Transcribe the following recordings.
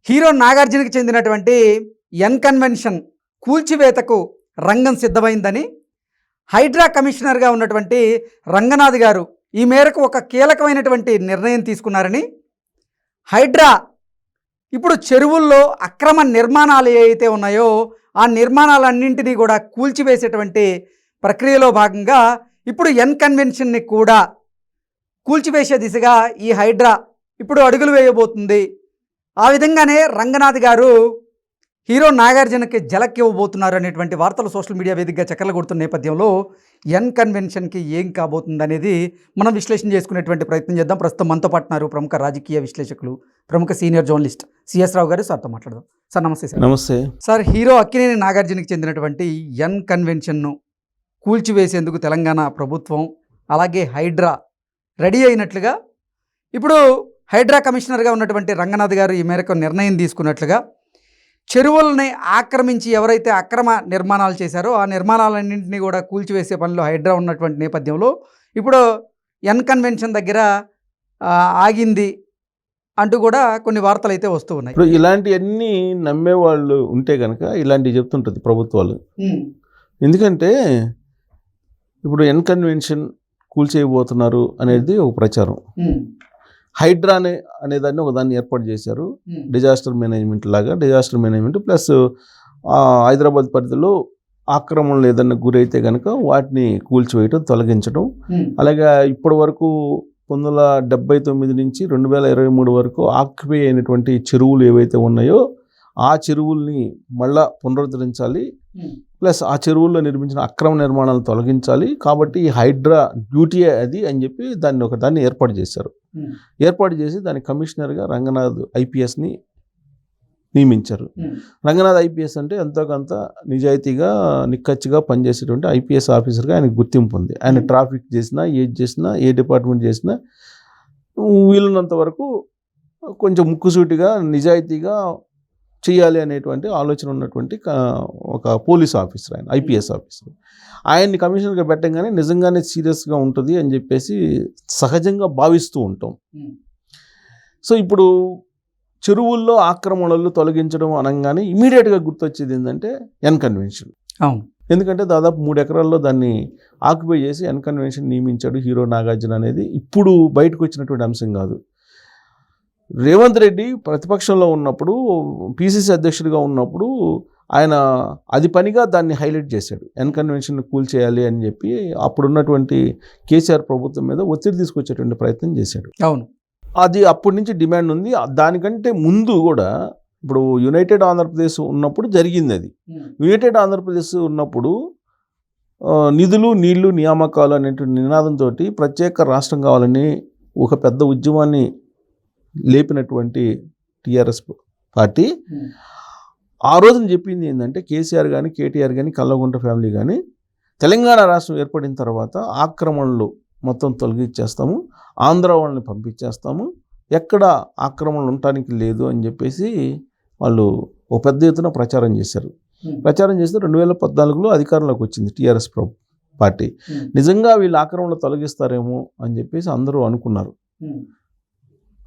Hero నాగార్జునకి చెందినటువంటి N convention కూల్చివేతకు రంగం సిద్ధమైందని హైడ్రా కమిషనర్గా ఉన్నటువంటి రంగనాథ్ గారు ఈ మేరకు ఒక కీలకమైనటువంటి నిర్ణయం తీసుకున్నారని, హైడ్రా ఇప్పుడు చెరువుల్లో అక్రమ నిర్మాణాలు ఏవైతే ఉన్నాయో ఆ నిర్మాణాలన్నింటినీ కూడా కూల్చివేసేటువంటి ప్రక్రియలో భాగంగా ఇప్పుడు ఎన్ కన్వెన్షన్ని కూడా కూల్చివేసే దిశగా ఈ హైడ్రా ఇప్పుడు అడుగులు వేయబోతుంది. ఆ విధంగానే రంగనాథ్ గారు హీరో నాగార్జునకి జలక్ ఇవ్వబోతున్నారు అనేటువంటి వార్తలు సోషల్ మీడియా వేదికగా చక్కర్లు కొడుతున్న నేపథ్యంలో ఎన్ కన్వెన్షన్కి ఏం కాబోతుంది అనేది మనం విశ్లేషణ చేసుకునేటువంటి ప్రయత్నం చేద్దాం. ప్రస్తుతం మనతో పాటున్నారు ప్రముఖ రాజకీయ విశ్లేషకులు, ప్రముఖ సీనియర్ జర్నలిస్ట్ సిఎస్ రావు గారు. సార్తో మాట్లాడదాం. సార్ నమస్తే. సార్ నమస్తే. సార్, హీరో అక్కినేని నాగార్జునకి చెందినటువంటి ఎన్ కన్వెన్షన్ను కూల్చివేసేందుకు తెలంగాణ ప్రభుత్వం అలాగే హైడ్రా రెడీ అయినట్లుగా ఇప్పుడు హైడ్రా కమిషనర్గా ఉన్నటువంటి రంగనాథ్ గారు ఈ మేరకు నిర్ణయం తీసుకున్నట్లుగా చెరువులని ఆక్రమించి ఎవరైతే అక్రమ నిర్మాణాలు చేశారో ఆ నిర్మాణాలన్నింటినీ కూడా కూల్చివేసే పనిలో హైడ్రా ఉన్నటువంటి నేపథ్యంలో ఇప్పుడు ఎన్ కన్వెన్షన్ దగ్గర ఆగింది అంటూ కూడా కొన్ని వార్తలు అయితే వస్తూ ఉన్నాయి. ఇప్పుడు ఇలాంటివన్నీ నమ్మేవాళ్ళు ఉంటే కనుక ఇలాంటివి చెప్తుంటుంది ప్రభుత్వాలు. ఎందుకంటే ఇప్పుడు ఎన్ కన్వెన్షన్ కూల్చేయబోతున్నారు అనేది ఒక ప్రచారం. హైడ్రా అనేదాన్ని ఒకదాన్ని ఏర్పాటు చేశారు, డిజాస్టర్ మేనేజ్మెంట్ లాగా. డిజాస్టర్ మేనేజ్మెంట్ ప్లస్ హైదరాబాద్ పరిధిలో ఆక్రమణలు ఏదన్నా గురైతే కనుక వాటిని కూల్చివేయటం, తొలగించడం. అలాగే ఇప్పటి వరకు 1979 నుంచి 2023 వరకు ఆక్యుపై అయినటువంటి చెరువులు ఏవైతే ఉన్నాయో ఆ చెరువుల్ని మళ్ళా పునరుద్ధరించాలి, ప్లస్ ఆ చెరువుల్లో నిర్మించిన అక్రమ నిర్మాణాలను తొలగించాలి. కాబట్టి ఈ హైడ్రా డ్యూటీ అది అని చెప్పి దాన్ని ఏర్పాటు చేశారు. ఏర్పాటు చేసి దాని కమిషనర్గా రంగనాథ్ ఐపీఎస్ని నియమించారు. రంగనాథ్ ఐపీఎస్ అంటే ఎంతో కొంత నిజాయితీగా నిక్కచ్చిగా పనిచేసేటువంటి ఐపీఎస్ ఆఫీసర్గా ఆయనకు గుర్తింపు ఉంది. ఆయన ట్రాఫిక్ చేసినా, ఏది చేసినా, ఏ డిపార్ట్మెంట్ చేసినా వీలున్నంత వరకు కొంచెం ముక్కుసూటిగా నిజాయితీగా చేయాలి అనేటువంటి ఆలోచన ఉన్నటువంటి ఒక పోలీస్ ఆఫీసర్, ఆయన ఐపీఎస్ ఆఫీసర్. ఆయన్ని కమిషనర్గా పెట్టంగానే నిజంగానే సీరియస్గా ఉంటుంది అని చెప్పేసి సహజంగా భావిస్తూ ఉంటాం. సో ఇప్పుడు చెరువుల్లో ఆక్రమణలు తొలగించడం అనగానే ఇమీడియట్గా గుర్తొచ్చేది ఏంటంటే ఎన్ కన్వెన్షన్. ఎందుకంటే దాదాపు 3 ఎకరాల్లో దాన్ని ఆక్యుపై చేసి ఎన్ కన్వెన్షన్ నియమించాడు హీరో నాగార్జున అనేది ఇప్పుడు బయటకు వచ్చినటువంటి అంశం కాదు. రేవంత్ రెడ్డి ప్రతిపక్షంలో ఉన్నప్పుడు, పిసిసి అధ్యక్షుడిగా ఉన్నప్పుడు ఆయన అది పనిగా దాన్ని హైలైట్ చేశాడు. ఎన్ కన్వెన్షన్ కూల్చేయాలి అని చెప్పి అప్పుడున్నటువంటి కేసీఆర్ ప్రభుత్వం మీద ఒత్తిడి తీసుకొచ్చేటువంటి ప్రయత్నం చేశాడు. అవును, అది అప్పటి నుంచి డిమాండ్ ఉంది. దానికంటే ముందు కూడా ఇప్పుడు యునైటెడ్ ఆంధ్రప్రదేశ్ ఉన్నప్పుడు జరిగింది అది. యునైటెడ్ ఆంధ్రప్రదేశ్ ఉన్నప్పుడు నిధులు, నీళ్లు, నియామకాలు అనేటువంటి నినాదంతో ప్రత్యేక రాష్ట్రం కావాలని ఒక పెద్ద ఉద్యమాన్ని లేపినటువంటి టీఆర్ఎస్ పార్టీ ఆ రోజున చెప్పింది ఏంటంటే, కేసీఆర్ కానీ, కేటీఆర్ కానీ, కల్వకుంట్ల ఫ్యామిలీ కానీ తెలంగాణ రాష్ట్రం ఏర్పడిన తర్వాత ఆక్రమణలు మొత్తం తొలగించేస్తాము, ఆంధ్ర వాళ్ళని పంపించేస్తాము, ఎక్కడ ఆక్రమణలు ఉండటానికి లేదు అని చెప్పేసి వాళ్ళు ఒక పెద్ద ఎత్తున ప్రచారం చేశారు. ప్రచారం చేస్తే 2014లో అధికారంలోకి వచ్చింది టీఆర్ఎస్ పార్టీ. నిజంగా వీళ్ళు ఆక్రమణలు తొలగిస్తారేమో అని చెప్పేసి అందరూ అనుకున్నారు.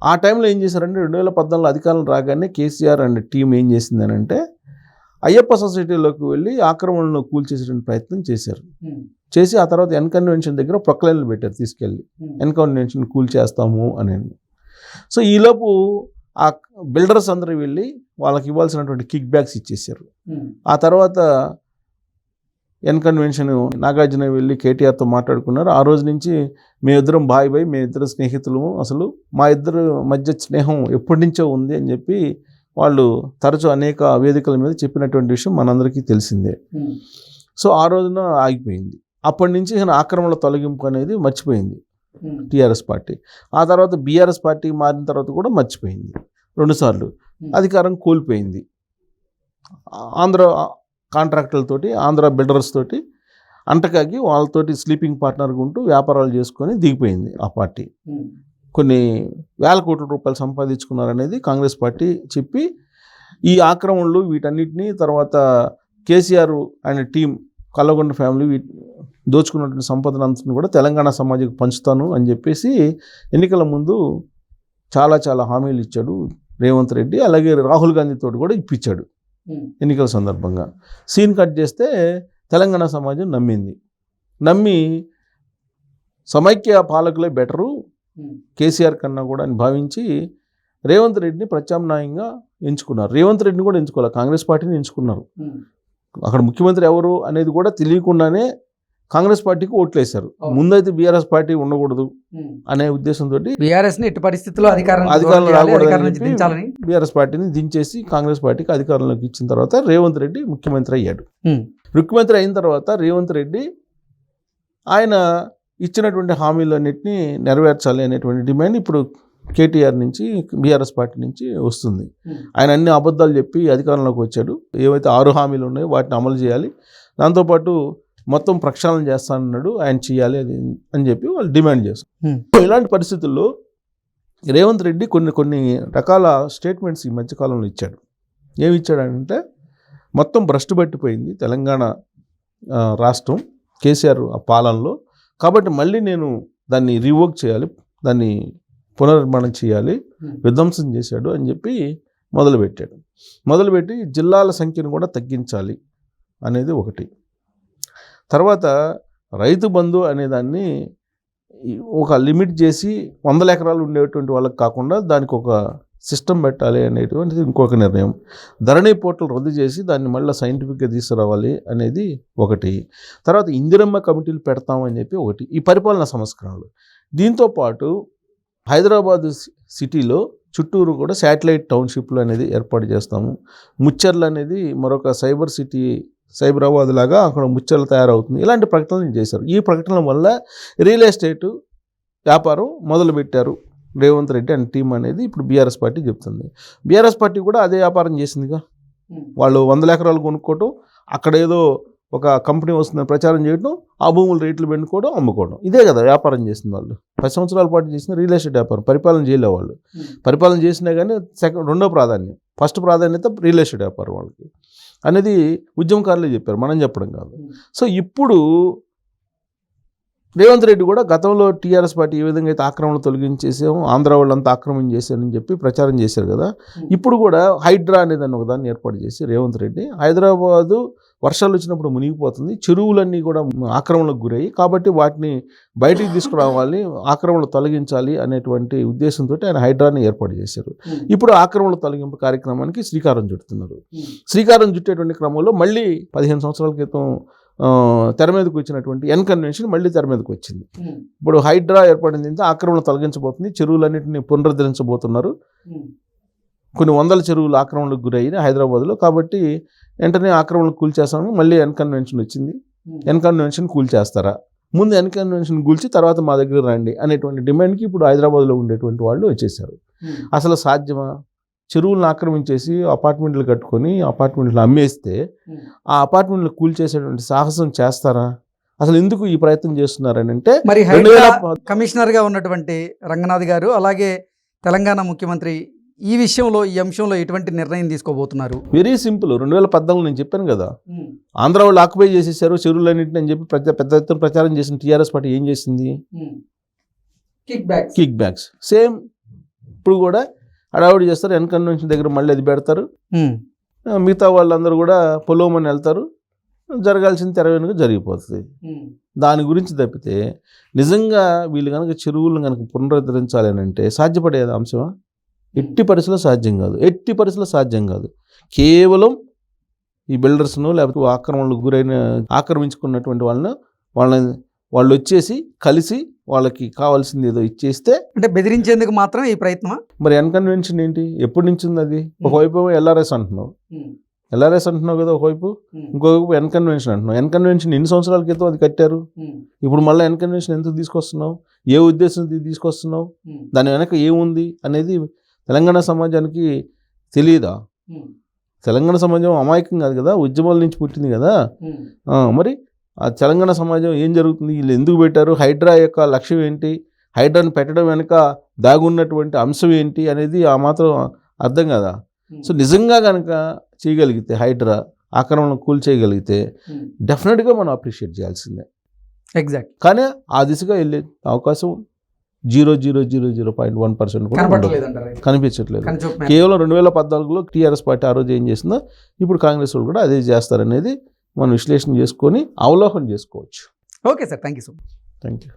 ఆ టైంలో ఏం చేశారంటే 2014లో అధికారం రాగానే కేసీఆర్ అండ్ టీం ఏం చేసిందని అంటే అయ్యప్ప సొసైటీలోకి వెళ్ళి ఆక్రమణలను కూల్చేసేటువంటి ప్రయత్నం చేశారు. చేసి ఆ తర్వాత ఎన్ కన్వెన్షన్ దగ్గర ప్రొక్లైన్లు పెట్టారు తీసుకెళ్ళి, ఎన్ కన్వెన్షన్ కూల్చేస్తాము అని. సో ఈలోపు ఆ బిల్డర్స్ అందరూ వెళ్ళి వాళ్ళకి ఇవ్వాల్సినటువంటి కిక్ బ్యాక్స్ ఇచ్చేసారు. ఆ తర్వాత ఎన్ కన్వెన్షన్ నాగార్జున వెళ్ళి కేటీఆర్తో మాట్లాడుకున్నారు. ఆ రోజు నుంచి మేమిద్దరం బాయ్ మేమిద్దరం స్నేహితులము, అసలు మా ఇద్దరు మధ్య స్నేహం ఎప్పటి నుంచో ఉంది అని చెప్పి వాళ్ళు తరచూ అనేక వేదికల మీద చెప్పినటువంటి విషయం మనందరికీ తెలిసిందే. సో ఆ రోజున ఆగిపోయింది. అప్పటి నుంచి ఆక్రమణల తొలగింపు అనేది మర్చిపోయింది టీఆర్ఎస్ పార్టీ. ఆ తర్వాత బీఆర్ఎస్ పార్టీ మారిన తర్వాత కూడా మర్చిపోయింది. 2 సార్లు అధికారం కోల్పోయింది. ఆంధ్ర కాంట్రాక్టర్లతోటి, ఆంధ్ర బిల్డర్స్ తోటి అంటకాగి వాళ్ళతోటి స్లీపింగ్ పార్ట్నర్గా ఉంటూ వ్యాపారాలు చేసుకొని దిగిపోయింది ఆ పార్టీ. కొన్ని వేల కోట్ల రూపాయలు సంపాదించుకున్నారనేది కాంగ్రెస్ పార్టీ చెప్పి ఈ ఆక్రమణలు వీటన్నిటినీ తర్వాత KCR and team, Kalvakuntla family దోచుకున్నటువంటి సంపదను అంతా కూడా తెలంగాణ సమాజానికి పంచుతాను అని చెప్పేసి ఎన్నికల ముందు చాలా హామీలు ఇచ్చాడు. రేవంత్ రెడ్డి. అలాగే రాహుల్ గాంధీ తోటి కూడా ఇప్పించాడు ఎన్నికల సందర్భంగా. సీన్ కట్ చేస్తే తెలంగాణ సమాజం నమ్మి సమైక్య పాలకులే బెటరు కేసీఆర్ కన్నా కూడా అని భావించి రేవంత్ రెడ్డిని ప్రత్యామ్నాయంగా ఎంచుకున్నారు. రేవంత్ రెడ్డిని కూడా ఎంచుకోవాలి, కాంగ్రెస్ పార్టీని ఎంచుకున్నారు. అక్కడ ముఖ్యమంత్రి ఎవరు అనేది కూడా తెలియకుండానే కాంగ్రెస్ పార్టీకి ఓట్లు వేశారు. ముందైతే బీఆర్ఎస్ పార్టీ ఉండకూడదు అనే ఉద్దేశంతో బీఆర్ఎస్ ని ఎట్టి పరిస్థితుల్లో అధికారంలో రాకూడదని బీఆర్ఎస్ పార్టీని దించేసి కాంగ్రెస్ పార్టీకి అధికారంలోకి ఇచ్చిన తర్వాత రేవంత్ రెడ్డి ముఖ్యమంత్రి అయ్యాడు. ముఖ్యమంత్రి అయిన తర్వాత రేవంత్ రెడ్డి ఆయన ఇచ్చినటువంటి హామీలన్నింటినీ నెరవేర్చాలి అనేటువంటి డిమాండ్ ఇప్పుడు కేటీఆర్ నుంచి, బీఆర్ఎస్ పార్టీ నుంచి వస్తుంది. ఆయన అన్ని అబద్ధాలు చెప్పి అధికారంలోకి వచ్చాడు. ఏవైతే 6 హామీలు ఉన్నాయో వాటిని అమలు చేయాలి, దాంతోపాటు మొత్తం ప్రక్షాళన చేస్తానన్నాడు, ఆయన చేయాలి అది అని చెప్పి వాళ్ళు డిమాండ్ చేస్తారు. ఇలాంటి పరిస్థితుల్లో రేవంత్ రెడ్డి కొన్ని రకాల స్టేట్మెంట్స్ ఈ మధ్యకాలంలో ఇచ్చాడు. ఏమి ఇచ్చాడంటే, మొత్తం భ్రష్టు పట్టిపోయింది తెలంగాణ రాష్ట్రం కేసీఆర్ ఆ పాలనలో, కాబట్టి మళ్ళీ నేను దాన్ని రివోక్ చేయాలి, దాన్ని పునర్నిర్మాణం చేయాలి, విధ్వంసం చేశాడు అని చెప్పి మొదలుపెట్టి జిల్లాల సంఖ్యను కూడా తగ్గించాలి అనేది ఒకటి. తర్వాత రైతు బంధు అనేదాన్ని ఒక లిమిట్ చేసి 100 ఎకరాలు ఉండేటువంటి వాళ్ళకి కాకుండా దానికి ఒక సిస్టమ్ పెట్టాలి అనేటువంటిది ఇంకొక నిర్ణయం. ధరణి పోర్టల్ రద్దు చేసి దాన్ని మళ్ళీ సైంటిఫిక్గా తీసుకురావాలి అనేది ఒకటి. తర్వాత ఇందిరమ్మ కమిటీలు పెడతామని చెప్పి ఒకటి. ఈ పరిపాలనా సంస్కరణలు. దీంతోపాటు హైదరాబాద్ సిటీలో చుట్టూరు కూడా శాటిలైట్ టౌన్షిప్లు అనేది ఏర్పాటు చేస్తాము. ముచ్చర్లు అనేది మరొక సైబర్ సిటీ, సైబరాబాద్ లాగా అక్కడ ముచ్చర్లు తయారవుతుంది. ఇలాంటి ప్రకటనలు చేశారు. ఈ ప్రకటనల వల్ల రియల్ ఎస్టేటు వ్యాపారం మొదలుపెట్టారు రేవంత్ రెడ్డి అండ్ టీం అనేది ఇప్పుడు బీఆర్ఎస్ పార్టీ చెప్తుంది. బీఆర్ఎస్ పార్టీ కూడా అదే వ్యాపారం చేసిందిగా. వాళ్ళు 100 ఎకరాలు కొనుక్కోవటం, అక్కడ ఏదో ఒక కంపెనీ వస్తుందని ప్రచారం చేయడం, ఆ భూములు రేట్లు పెట్టుకోవడం, అమ్ముకోవడం, ఇదే కదా వ్యాపారం చేసింది వాళ్ళు. 10 సంవత్సరాల పాటు చేసిన రియల్ ఎస్టేట్ వ్యాపారం. పరిపాలన చేయలే వాళ్ళు. పరిపాలన చేసినా కానీ రెండో ప్రాధాన్యం, ఫస్ట్ ప్రాధాన్యత రియల్ ఎస్టేట్ వ్యాపారం వాళ్ళకి అనేది ఉద్యమకారులే చెప్పారు, మనం చెప్పడం కాదు. సో ఇప్పుడు రేవంత్ రెడ్డి కూడా గతంలో టీఆర్ఎస్ పార్టీ ఏ విధంగా అయితే ఆక్రమణ తొలగించేసాము, ఆంధ్ర వాళ్ళంతా ఆక్రమణ చేశారని చెప్పి ప్రచారం చేశారు కదా, ఇప్పుడు కూడా హైడ్రా అనేదాన్ని ఒకదాన్ని ఏర్పాటు చేసి రేవంత్ రెడ్డి, హైదరాబాదు వర్షాలు వచ్చినప్పుడు మునిగిపోతుంది, చెరువులన్నీ కూడా ఆక్రమణకు గురయ్యి, కాబట్టి వాటిని బయటికి తీసుకురావాలి, ఆక్రమణ తొలగించాలి అనేటువంటి ఉద్దేశంతో ఆయన హైడ్రాని ఏర్పాటు చేశారు. ఇప్పుడు ఆక్రమణ తొలగింపు కార్యక్రమానికి శ్రీకారం చుడుతున్నారు. శ్రీకారం చుట్టేటువంటి క్రమంలో మళ్ళీ 15 సంవత్సరాల క్రితం తెర మీదకి వచ్చినటువంటి ఎన్ కన్వెన్షన్ మళ్ళీ తెర మీదకి వచ్చింది. ఇప్పుడు హైడ్రా ఏర్పడింది, ఆక్రమణ తొలగించబోతుంది, చెరువులన్నింటినీ పునరుద్ధరించబోతున్నారు. కొన్ని 100 చెరువులు ఆక్రమణకు గురయ్యాయి హైదరాబాద్లో, కాబట్టి వెంటనే ఆక్రమణకు కూల్చేస్తామని మళ్ళీ ఎన్ కన్వెన్షన్ వచ్చింది. ఎన్ కన్వెన్షన్ కూల్చేస్తారా, ముందు ఎన్ కన్వెన్షన్ కూల్చి తర్వాత మా దగ్గర రండి అనేటువంటి డిమాండ్కి ఇప్పుడు హైదరాబాద్లో ఉండేటువంటి వాళ్ళు వచ్చేసారు. అసలు సాధ్యమా? చెరువులను ఆక్రమించేసి అపార్ట్మెంట్లు కట్టుకొని అపార్ట్మెంట్లు అమ్మేస్తే ఆ అపార్ట్మెంట్లు కూల్చేసేటువంటి సాహసం చేస్తారా? అసలు ఎందుకు ఈ ప్రయత్నం చేస్తున్నారని అంటే, మరి కమిషనర్గా ఉన్నటువంటి రంగనాథ్ గారు, అలాగే తెలంగాణ ముఖ్యమంత్రి ఈ అంశంలో ఎటువంటి నిర్ణయం తీసుకోబోతున్నారు? Very simple. 2014 నేను చెప్పాను కదా, ఆంధ్ర వాళ్ళు ఆక్యుపై చేసేసారు చెరువులన్నింటిని అని చెప్పి పెద్ద ఎత్తున ప్రచారం చేసిన టీఆర్ఎస్ పార్టీ ఏం చేసింది? Kick backs. సేమ్ ఇప్పుడు కూడా హడావుడి చేస్తారు. ఎన్ కన్వెన్షన్ దగ్గర మళ్ళీ అది పెడతారు, మిగతా వాళ్ళందరూ కూడా పొలోమని వెళ్తారు, జరగాల్సిన తెర వెనుక జరిగిపోతుంది. దాని గురించి తప్పితే నిజంగా వీళ్ళు కనుక చెరువులను కనుక పునరుద్ధరించాలి అని అంటే సాధ్యపడే అంశమా? ఎట్టి పరిస్థితుల్లో సాధ్యం కాదు. కేవలం ఈ బిల్డర్స్ను లేకపోతే ఆక్రమించుకున్నటువంటి వాళ్ళు వచ్చేసి కలిసి వాళ్ళకి కావాల్సింది ఏదో ఇచ్చేస్తే, అంటే బెదిరించేందుకు మాత్రం ఈ ప్రయత్నమా? మరి ఎన్ కన్వెన్షన్ ఏంటి, ఎప్పటి నుంచి ఉంది అది? ఒకవైపు ఎల్ఆర్ఎస్ అంటున్నావు కదా ఒకవైపు, ఇంకోవైపు ఎన్ కన్వెన్షన్ అంటున్నావు. ఎన్ కన్వెన్షన్ ఎన్ని సంవత్సరాల క్రితం అది కట్టారు, ఇప్పుడు మళ్ళీ ఎన్ కన్వెన్షన్ ఎందుకు తీసుకొస్తున్నావు? ఏ ఉద్దేశంతో తీసుకొస్తున్నావు? దాని వెనక ఏముంది అనేది తెలంగాణ సమాజానికి తెలియదా? తెలంగాణ సమాజం అమాయకం కాదు కదా, ఉద్యమాల నుంచి పుట్టింది కదా. మరి ఆ తెలంగాణ సమాజం ఏం జరుగుతుంది, వీళ్ళు ఎందుకు పెట్టారు, హైడ్రా యొక్క లక్ష్యం ఏంటి, హైడ్రాని పెట్టడం వెనుక దాగున్నటువంటి అంశం ఏంటి అనేది ఆ మాత్రం అర్థం కదా. సో నిజంగా కనుక చేయగలిగితే, హైడ్రా ఆక్రమణ కూల్చేయగలిగితే డెఫినెట్గా మనం అప్రిషియేట్ చేయాల్సిందే. ఎగ్జాక్ట్. కానీ ఆ దిశగా వెళ్ళే అవకాశం 0.1% కూడా ఉండదు. కనపడలేదంటారు కనిపించట్లేదు. కనుచూపు మేర. కేవలం 2014లో టీఆర్ఎస్ పార్టీ ఆ రోజు ఏం చేసిందో ఇప్పుడు కాంగ్రెస్ వాళ్ళు కూడా అదే చేస్తారనేది మనం విశ్లేషణ చేసుకొని అవలోకనం చేసుకోవచ్చు. Okay sir, thank you so much. Thank you.